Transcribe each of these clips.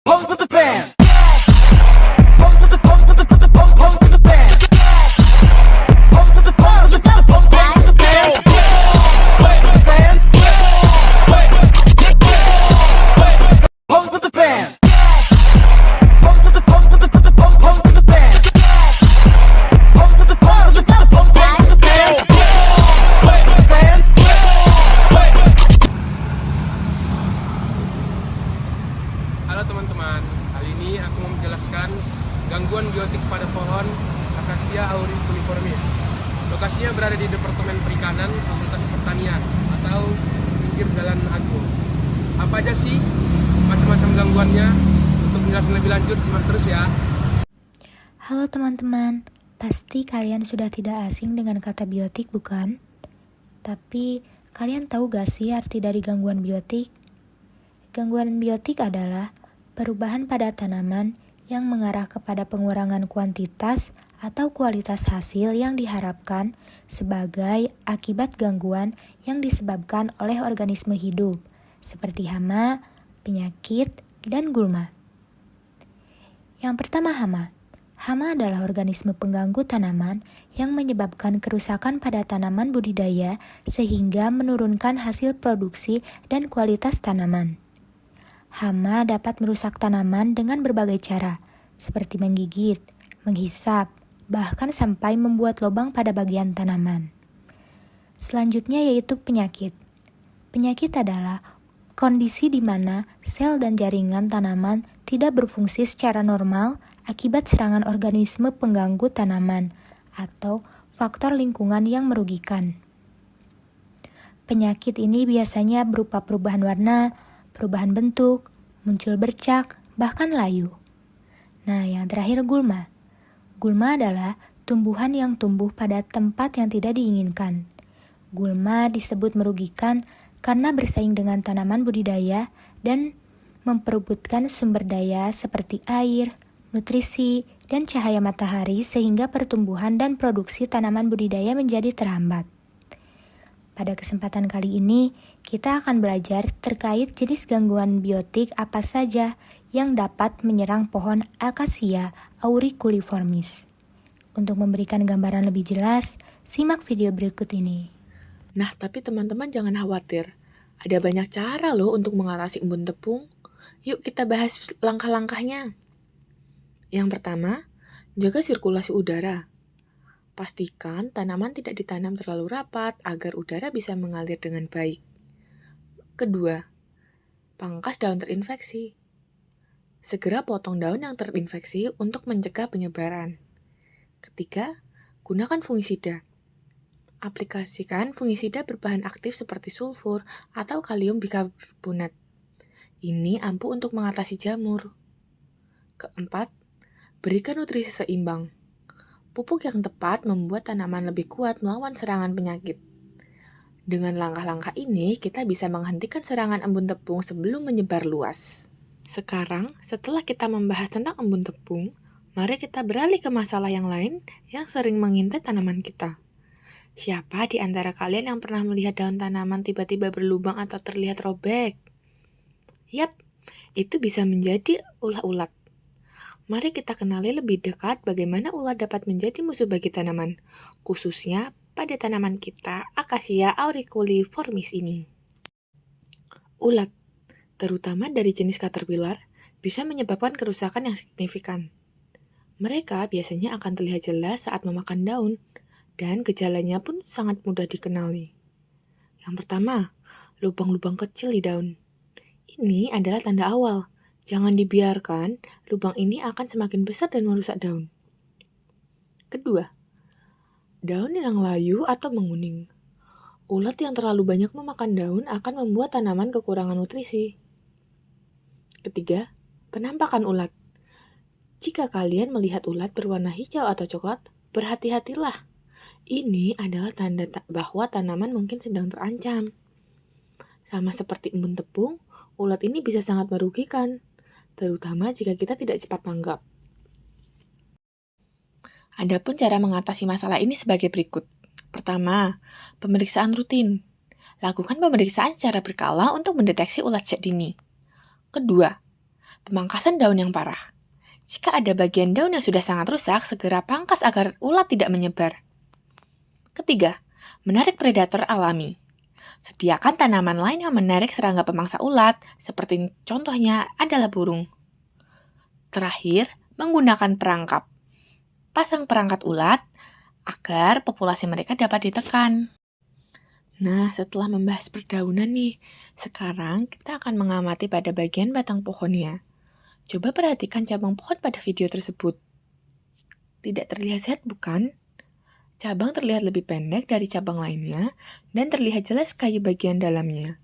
Pose with the fans. Pose with the pose with the pose with the fans. Pose with the pose with the pose with the fans. Fans. Pose with the fans. Pose with the pose with the pose with the fans. Pose with the pose with the pose with the fans. Fans. Halo teman-teman, kali ini aku mau menjelaskan gangguan biotik pada pohon Acacia auriculiformis. Lokasinya berada di Departemen Perikanan, Fakultas Pertanian atau pinggir Jalan Agung. Apa aja sih macam-macam gangguannya? Untuk penjelasan lebih lanjut, simak terus ya. Halo teman-teman, pasti kalian sudah tidak asing dengan kata biotik bukan? Tapi kalian tahu gak sih arti dari gangguan biotik? Gangguan biotik adalah perubahan pada tanaman yang mengarah kepada pengurangan kuantitas atau kualitas hasil yang diharapkan sebagai akibat gangguan yang disebabkan oleh organisme hidup, seperti hama, penyakit, dan gulma. Yang pertama hama. Hama adalah organisme pengganggu tanaman yang menyebabkan kerusakan pada tanaman budidaya sehingga menurunkan hasil produksi dan kualitas tanaman. Hama dapat merusak tanaman dengan berbagai cara, seperti menggigit, menghisap, bahkan sampai membuat lubang pada bagian tanaman. Selanjutnya yaitu penyakit. Penyakit adalah kondisi di mana sel dan jaringan tanaman tidak berfungsi secara normal akibat serangan organisme pengganggu tanaman atau faktor lingkungan yang merugikan. Penyakit ini biasanya berupa perubahan warna, perubahan bentuk, muncul bercak, bahkan layu. Nah, yang terakhir gulma. Gulma adalah tumbuhan yang tumbuh pada tempat yang tidak diinginkan. Gulma disebut merugikan karena bersaing dengan tanaman budidaya dan memperebutkan sumber daya seperti air, nutrisi, dan cahaya matahari sehingga pertumbuhan dan produksi tanaman budidaya menjadi terhambat. Pada kesempatan kali ini, kita akan belajar terkait jenis gangguan biotik apa saja yang dapat menyerang pohon Acacia auriculiformis. Untuk memberikan gambaran lebih jelas, simak video berikut ini. Nah, tapi teman-teman jangan khawatir. Ada banyak cara loh untuk mengatasi embun tepung. Yuk kita bahas langkah-langkahnya. Yang pertama, jaga sirkulasi udara. Pastikan tanaman tidak ditanam terlalu rapat agar udara bisa mengalir dengan baik. Kedua, pangkas daun terinfeksi. Segera potong daun yang terinfeksi untuk mencegah penyebaran. Ketiga, gunakan fungisida. Aplikasikan fungisida berbahan aktif seperti sulfur atau kalium bikarbonat. Ini ampuh untuk mengatasi jamur. Keempat, berikan nutrisi seimbang. Pupuk yang tepat membuat tanaman lebih kuat melawan serangan penyakit. Dengan langkah-langkah ini, kita bisa menghentikan serangan embun tepung sebelum menyebar luas. Sekarang, setelah kita membahas tentang embun tepung, mari kita beralih ke masalah yang lain yang sering mengintai tanaman kita. Siapa di antara kalian yang pernah melihat daun tanaman tiba-tiba berlubang atau terlihat robek? Yap, itu bisa menjadi ulat-ulat. Mari kita kenali lebih dekat bagaimana ulat dapat menjadi musuh bagi tanaman, khususnya pada tanaman kita, Acacia auriculiformis ini. Ulat, terutama dari jenis caterpillar, bisa menyebabkan kerusakan yang signifikan. Mereka biasanya akan terlihat jelas saat memakan daun, dan gejalanya pun sangat mudah dikenali. Yang pertama, lubang-lubang kecil di daun. Ini adalah tanda awal. Jangan dibiarkan, lubang ini akan semakin besar dan merusak daun. Kedua, daun yang layu atau menguning. Ulat yang terlalu banyak memakan daun akan membuat tanaman kekurangan nutrisi. Ketiga, penampakan ulat. Jika kalian melihat ulat berwarna hijau atau coklat, berhati-hatilah. Ini adalah tanda bahwa tanaman mungkin sedang terancam. Sama seperti embun tepung, ulat ini bisa sangat merugikan, terutama jika kita tidak cepat tanggap. Adapun cara mengatasi masalah ini sebagai berikut. Pertama, pemeriksaan rutin. Lakukan pemeriksaan secara berkala untuk mendeteksi ulat sejak dini. Kedua, pemangkasan daun yang parah. Jika ada bagian daun yang sudah sangat rusak, segera pangkas agar ulat tidak menyebar. Ketiga, menarik predator alami. Sediakan tanaman lain yang menarik serangga pemangsa ulat, seperti contohnya adalah burung. Terakhir, menggunakan perangkap. Pasang perangkat ulat agar populasi mereka dapat ditekan. Nah, setelah membahas perdaunan nih, sekarang kita akan mengamati pada bagian batang pohonnya. Coba perhatikan cabang pohon pada video tersebut. Tidak terlihat sehat, bukan? Cabang terlihat lebih pendek dari cabang lainnya dan terlihat jelas kayu bagian dalamnya.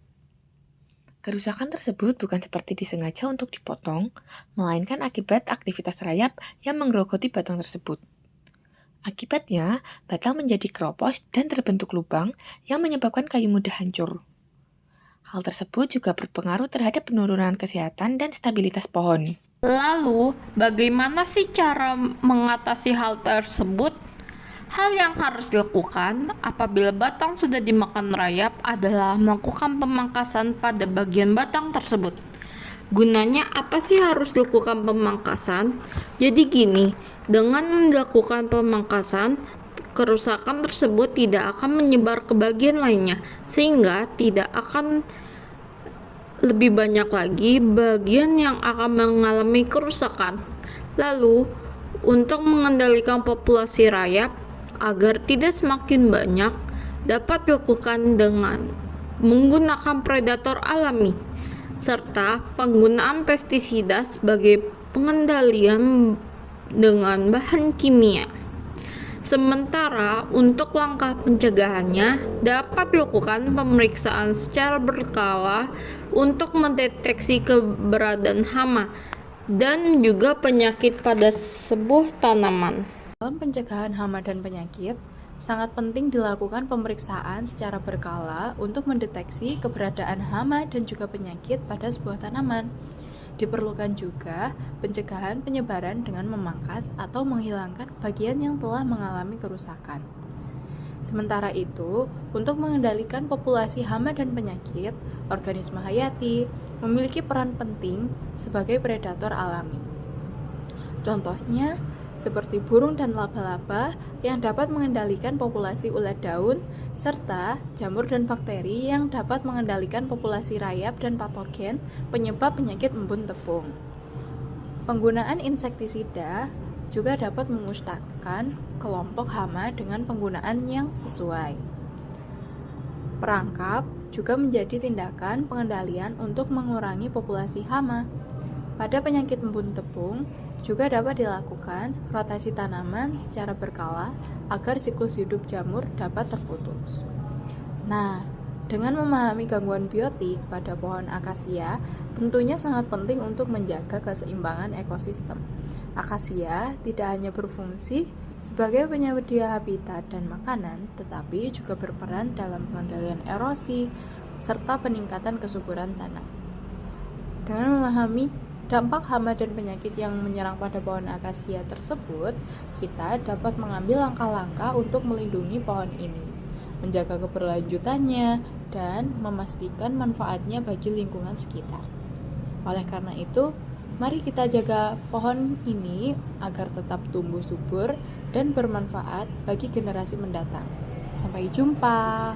Kerusakan tersebut bukan seperti disengaja untuk dipotong, melainkan akibat aktivitas rayap yang menggerogoti batang tersebut. Akibatnya, batang menjadi keropos dan terbentuk lubang yang menyebabkan kayu mudah hancur. Hal tersebut juga berpengaruh terhadap penurunan kesehatan dan stabilitas pohon. Lalu, bagaimana sih cara mengatasi hal tersebut? Hal yang harus dilakukan apabila batang sudah dimakan rayap adalah melakukan pemangkasan pada bagian batang tersebut. Gunanya apa sih harus dilakukan pemangkasan? Jadi gini, dengan melakukan pemangkasan, kerusakan tersebut tidak akan menyebar ke bagian lainnya, sehingga tidak akan lebih banyak lagi bagian yang akan mengalami kerusakan. Lalu, untuk mengendalikan populasi rayap agar tidak semakin banyak, dapat dilakukan dengan menggunakan predator alami, serta penggunaan pestisida sebagai pengendalian dengan bahan kimia. Sementara untuk langkah pencegahannya dapat dilakukan pemeriksaan secara berkala untuk mendeteksi keberadaan hama dan juga penyakit pada sebuah tanaman. Dalam pencegahan hama dan penyakit, sangat penting dilakukan pemeriksaan secara berkala untuk mendeteksi keberadaan hama dan juga penyakit pada sebuah tanaman. Diperlukan juga pencegahan penyebaran dengan memangkas atau menghilangkan bagian yang telah mengalami kerusakan. Sementara itu, untuk mengendalikan populasi hama dan penyakit, organisme hayati memiliki peran penting sebagai predator alami. Contohnya, seperti burung dan laba-laba yang dapat mengendalikan populasi ulat daun, serta jamur dan bakteri yang dapat mengendalikan populasi rayap dan patogen penyebab penyakit embun tepung. Penggunaan insektisida juga dapat memusnahkan kelompok hama dengan penggunaan yang sesuai. Perangkap juga menjadi tindakan pengendalian untuk mengurangi populasi hama. Pada penyakit embun tepung, juga dapat dilakukan rotasi tanaman secara berkala agar siklus hidup jamur dapat terputus. Nah, dengan memahami gangguan biotik pada pohon akasia, tentunya sangat penting untuk menjaga keseimbangan ekosistem. Akasia tidak hanya berfungsi sebagai penyedia habitat dan makanan, tetapi juga berperan dalam pengendalian erosi serta peningkatan kesuburan tanah. Dengan memahami dampak hama dan penyakit yang menyerang pada pohon akasia tersebut, kita dapat mengambil langkah-langkah untuk melindungi pohon ini, menjaga keberlanjutannya, dan memastikan manfaatnya bagi lingkungan sekitar. Oleh karena itu, mari kita jaga pohon ini agar tetap tumbuh subur dan bermanfaat bagi generasi mendatang. Sampai jumpa.